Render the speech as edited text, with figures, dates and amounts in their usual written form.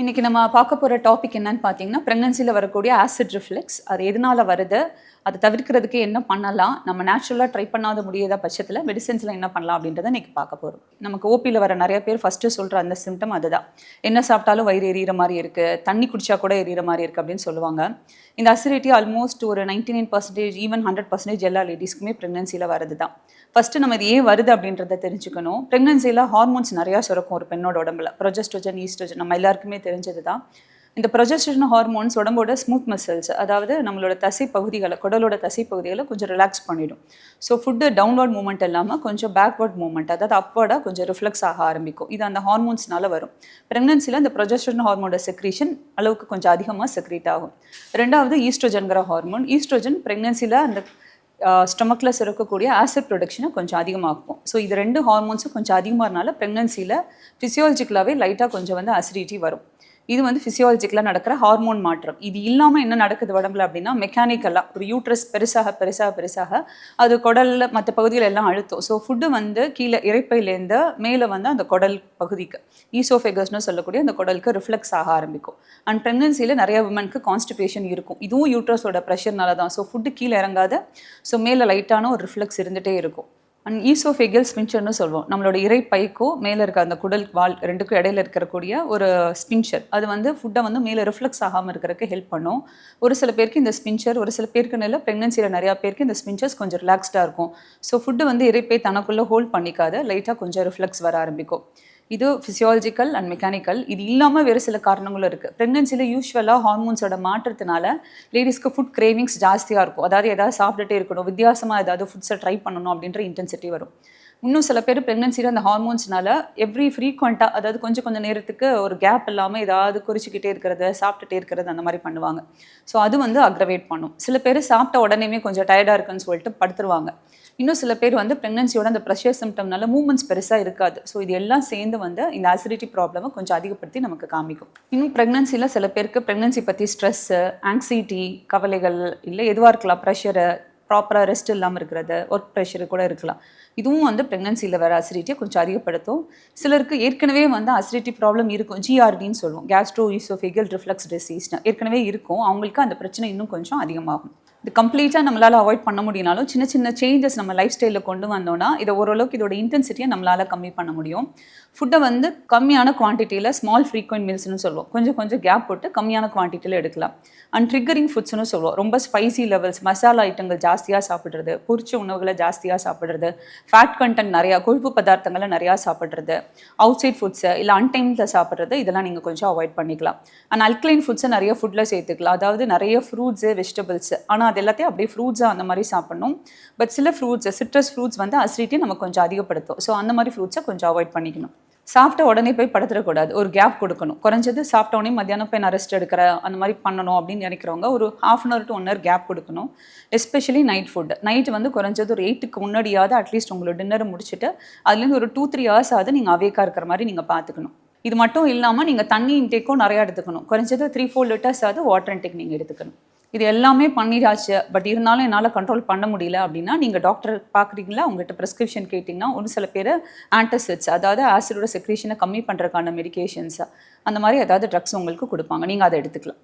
இன்னைக்கு நம்ம பார்க்க போகிற டாபிக் என்னன்னு பார்த்தீங்கன்னா ப்ரெக்னன்சியில் வரக்கூடிய ஆசிட் ரிஃப்ளெக்ஸ். அது எதனால் வருது, அதை தவிர்க்கிறதுக்கு என்ன பண்ணலாம், நம்ம நேச்சுரலாக ட்ரை பண்ணாத முடியாத பட்சத்தில் மெடிசன்ஸில் என்ன பண்ணலாம் அப்படின்றத இன்றைக்கி பார்க்க போகிறோம். நமக்கு ஓபியில் வர நிறைய பேர் ஃபஸ்ட்டு சொல்கிற அந்த சிம்டம் அதுதான். என்ன சாப்பிட்டாலும் வயிறு எரியிற மாதிரி இருக்குது, தண்ணி குடிச்சா கூட எரியிற மாதிரி இருக்குது அப்படின்னு சொல்லுவாங்க. இந்த அசிடிட்டி ஆல்மோஸ்ட் ஒரு 99% ஈவன் 100% எல்லா லேடிஸ்க்குமே ப்ரெக்னன்சியில் வருது தான். ஃபஸ்ட்டு நம்ம இது ஏன் வருது அப்படின்றத தெரிஞ்சுக்கணும். ப்ரெக்னன்சியில் ஹார்மோன்ஸ் நிறையா சுரக்கும் ஒரு பெண்ணோட உடம்புல. ப்ரொஜெஸ்ட்ரோஜன், ஈஸ்ட்ரோஜன் நம்ம எல்லாருக்குமே தெரிஞ்சது தான். இந்த ப்ரொஜெஸ்ட்ரோஜன் ஹார்மோன்ஸ் உடம்போட ஸ்மூத் மசில்ஸ், அதாவது நம்மளோட தசை பகுதிகளை, குடலோட தசை பகுதிகளை கொஞ்சம் ரிலாக்ஸ் பண்ணிடும். ஸோ ஃபுட்டு டவுன்வர்ட் மூவ்மெண்ட் இல்லாமல் கொஞ்சம் பேக்வர்ட் மூவ்மெண்ட், அதாவது அப்வர்டாக கொஞ்சம் ரிஃப்ளெக்ஸ் ஆக ஆரம்பிக்கும். இது அந்த ஹார்மோன்ஸ்னால வரும். ப்ரெக்னன்சியில் இந்த ப்ரொஜெஸ்ட்ரோஜன் ஹார்மோனோட செக்ரீஷன் அளவுக்கு கொஞ்சம் அதிகமாக செக்ரீட் ஆகும். ரெண்டாவது ஈஸ்ட்ரோஜன்கிற ஹார்மோன். ஈஸ்ட்ரோஜன் ப்ரெக்னன்சியில் அந்த ஸ்டொமக்கில் சுரக்கக்கூடிய ஆசிட் ப்ரொடக்ஷனை கொஞ்சம் அதிகமாகும். ஸோ இது ரெண்டு ஹார்மோன்ஸும் கொஞ்சம் அதிகமாகனால ப்ரெக்னன்சியில் ஃபிசியாலஜிக்கலாகவே லைட்டாக கொஞ்சம் அசிடிட்டி வரும். இது ஃபிசியாலஜிக்கலாக நடக்கிற ஹார்மோன் மாற்றம். இது இல்லாமல் என்ன நடக்குது உடம்புல அப்படின்னா, மெக்கானிக்கலாக ஒரு யூட்ரஸ் பெருசாக அது குடலில் மற்ற பகுதிகள் எல்லாம் அழுத்தும். ஸோ ஃபுட்டு கீழே இறைப்பையிலேருந்து மேலே அந்த குடல் பகுதிக்கு, ஈசோஃபெகஸ்னு சொல்லக்கூடிய அந்த குடலுக்கு ரிஃப்ளெக்ஸ் ஆக ஆரம்பிக்கும். அண்ட் ப்ரெக்னன்சியில் நிறைய விமனுக்கு கான்ஸ்டிபேஷன் இருக்கும். இதுவும் யூட்ரஸோட ப்ரெஷர்னால தான். ஸோ ஃபுட்டு கீழே இறங்காத, ஸோ மேலே லைட்டான ஒரு ரிஃப்ளெக்ஸ் இருந்துகிட்டே இருக்கும். அண்ட் ஈசோஃபேகியல் ஸ்பின்ச்சர்னு சொல்லுவோம். நம்மளோட இறைப்பைக்கும் மேலே இருக்க அந்த குடல் வால் ரெண்டுக்கும் இடையில இருக்கக்கூடிய ஒரு ஸ்பின்ச்சர். அது ஃபுட்டை மேலே ரிஃப்ளெக்ஸ் ஆகாமல் இருக்கிறதுக்கு ஹெல்ப் பண்ணும். ஒரு சில பேருக்கு இந்த ஸ்பின்ச்சர், ஒரு சில பேருக்கு இல்லை, ப்ரெக்னன்சியில் நிறையா பேருக்கு இந்த ஸ்பின்ச்சர்ஸ் கொஞ்சம் ரிலாக்ஸ்டாக இருக்கும். ஸோ ஃபுட்டு இறைப்பை தனக்குள்ளே ஹோல்ட் பண்ணிக்காத, லைட்டாக கொஞ்சம் ரிஃப்ளெக்ஸ் வர ஆரம்பிக்கும். இது ஃபிசியாலஜிக்கல் அண்ட் மெக்கானிக்கல். இது இல்லாமல் வேறு சில காரணங்களும் இருக்குது. ப்ரெக்னன்சியில் யூஸ்வலாக ஹார்மோன்ஸோட மாற்றத்தினால லேடிஸ்க்கு ஃபுட் கிரேவிங்ஸ் ஜாஸ்தியாக இருக்கும். அதாவது எதாவது சாப்பிட்டுட்டே இருக்கணும், வித்தியாசமாக ஏதாவது ஃபுட்ஸை ட்ரை பண்ணணும் அப்படின்ற இன்டென்சிட்டி வரும். இன்னும் சில பேர் ப்ரெக்னன்சியில் அந்த ஹார்மோன்ஸ்னால ஃப்ரீக்வெண்ட்டாக, அதாவது கொஞ்சம் நேரத்துக்கு ஒரு கேப் இல்லாமல் ஏதாவது குறிச்சிக்கிட்டே இருக்கிறது, சாப்பிட்டுட்டே இருக்கிறது, அந்த மாதிரி பண்ணுவாங்க. ஸோ அது அக்ரவேட் பண்ணும். சில பேர் சாப்பிட்ட உடனேயுமே கொஞ்சம் டயர்டாக இருக்குன்னு சொல்லிட்டு படுத்துருவாங்க. இன்னும் சில பேர் ப்ரெக்னன்சியோட அந்த ப்ரெஷர் சிம்டம்னால மூவ்மெண்ட்ஸ் பெருசாக இருக்காது. ஸோ இது எல்லாம் சேர்ந்து இந்த அசிடிட்டி ப்ராப்ளமை கொஞ்சம் அதிகப்படுத்தி நமக்கு காமிக்கும். இன்னும் ப்ரெக்னன்சியில் சில பேருக்கு ப்ரெக்னன்சி பற்றி ஸ்ட்ரெஸ்ஸு, ஆங்ஸைட்டி, கவலைகள், இல்லை எதுவாக இருக்கலாம், ப்ரெஷரு, ப்ராப்பராக ரெஸ்ட் இல்லாமல் இருக்கிறது, ஒர்க் ப்ரெஷரு கூட இருக்கலாம். இதுவும் ப்ரெக்னன்சியில் வர அசிடிட்டியை கொஞ்சம் அதிகப்படுத்தும். சிலருக்கு ஏற்கனவே அசிடிட்டி ப்ராப்ளம் இருக்கும், ஜிஆர்டின்னு சொல்லுவோம், கேஸ்ட்ரோ ஈசோஃபேகியல் ரிஃப்ளெக்ஸ் டிசீஸ்னு ஏற்கனவே இருக்கும். அவங்களுக்கு அந்த பிரச்சனை இன்னும் கொஞ்சம் அதிகமாகும். இது கம்ப்ளீட்டாக நம்மளால் அவாய்ட் பண்ண முடியினாலும் சின்ன சின்ன சேஞ்சஸ் நம்ம லைஃப் ஸ்டைலில் கொண்டு வந்தோம்னா இதை ஓரளவுக்கு இதோட இன்டென்சிட்டியை நம்மளால் கம்மி பண்ண முடியும். ஃபுட்டை கம்மியான குவான்டிட்டியில், ஸ்மால் ஃப்ரீக்வெண்ட் மீல்ஸ்னு சொல்லுவோம், கொஞ்சம் கேப் போட்டு கம்மியான குவான்டிட்டியில் எடுக்கலாம். அண்ட் ட்ரிகரிங் ஃபுட்ஸ்னு சொல்லுவோம், ரொம்ப ஸ்பைசி லெவல்ஸ், மசாலா ஐட்டங்கள் ஜாஸ்தியாக சாப்பிட்றது, பொரிச்ச உணவுகளை ஜாஸ்தியாக சாப்பிட்றது, ஃபேட் கண்டென்ட் நிறையா, கொழுப்பு பதார்த்தங்களை நிறையா சாப்பிட்றது, அவுட் சைட் ஃபுட்ஸை இல்லை அன்டைமில் சாப்பிட்றது, இதெல்லாம் நீங்கள் கொஞ்சம் அவாய்ட் பண்ணிக்கலாம். அண்ட் அல்கலைன் ஃபுட்ஸை நிறைய ஃபுட்டில் சேர்த்துக்கலாம். அதாவது நிறைய ஃப்ரூட்ஸு, வெஜிடபிள்ஸு, ஆனால் அது எல்லாத்தையும் அப்படியே ஃப்ரூட்ஸாக அந்த மாதிரி சாப்பிடணும். பட் சில ஃப்ரூட்ஸ், சிட்ரஸ் ஃப்ரூட்ஸ் அசிடிட்டி நமக்கு கொஞ்சம் அதிகப்படுத்தும். ஸோ அந்த மாதிரி ஃப்ரூட்ஸை கொஞ்சம் அவாய்ட் பண்ணிக்கணும். சாப்பிட்ட உடனே போய் படுத்துடக்கூடாது, ஒரு கேப் கொடுக்கணும். குறைஞ்சது சாப்பிட்ட உடனே மத்தியானம் போய் நான் ரெஸ்ட் எடுக்கிறேன் அந்த மாதிரி பண்ணணும் அப்படின்னு நினைக்கிறவங்க ஒரு 1/2 hour to 1 hour கேப் கொடுக்கணும். Especially night food. நைட்டு குறைஞ்சது ஒரு 8க்கு முன்னாடியாவது அட்லீஸ்ட் உங்களோட டின்னரை முடிச்சுட்டு அதுலேருந்து ஒரு 2-3 hours ஆகுது நீங்கள் அவேக்காக இருக்கிற மாதிரி நீங்கள் பார்த்துக்கணும். இது மட்டும் இல்லாமல் நீங்கள் தண்ணி இன்டேக்கும் நிறையா எடுத்துக்கணும். குறைஞ்சது 3-4 liters ஆகுது வாட்டர் இன்டேக் நீங்கள் எடுத்துக்கணும். இது எல்லாமே பண்ணிடாச்சு, பட் இருந்தாலும் என்னால் கண்ட்ரோல் பண்ண முடியல அப்படின்னா நீங்கள் டாக்டர் பார்க்குறீங்களா, உங்கள்கிட்ட ப்ரெஸ்கிரிப்ஷன் கேட்டிங்கன்னா ஒரு சில பேர் ஆன்டாசிட்ஸ், அதாவது ஆசிடோட செக்ரேஷனை கம்மி பண்ணுறதுக்கான மெடிகேஷன்ஸ், அந்த மாதிரி ஏதாவது ட்ரக்ஸ் உங்களுக்கு கொடுப்பாங்க, நீங்கள் அதை எடுத்துக்கலாம்.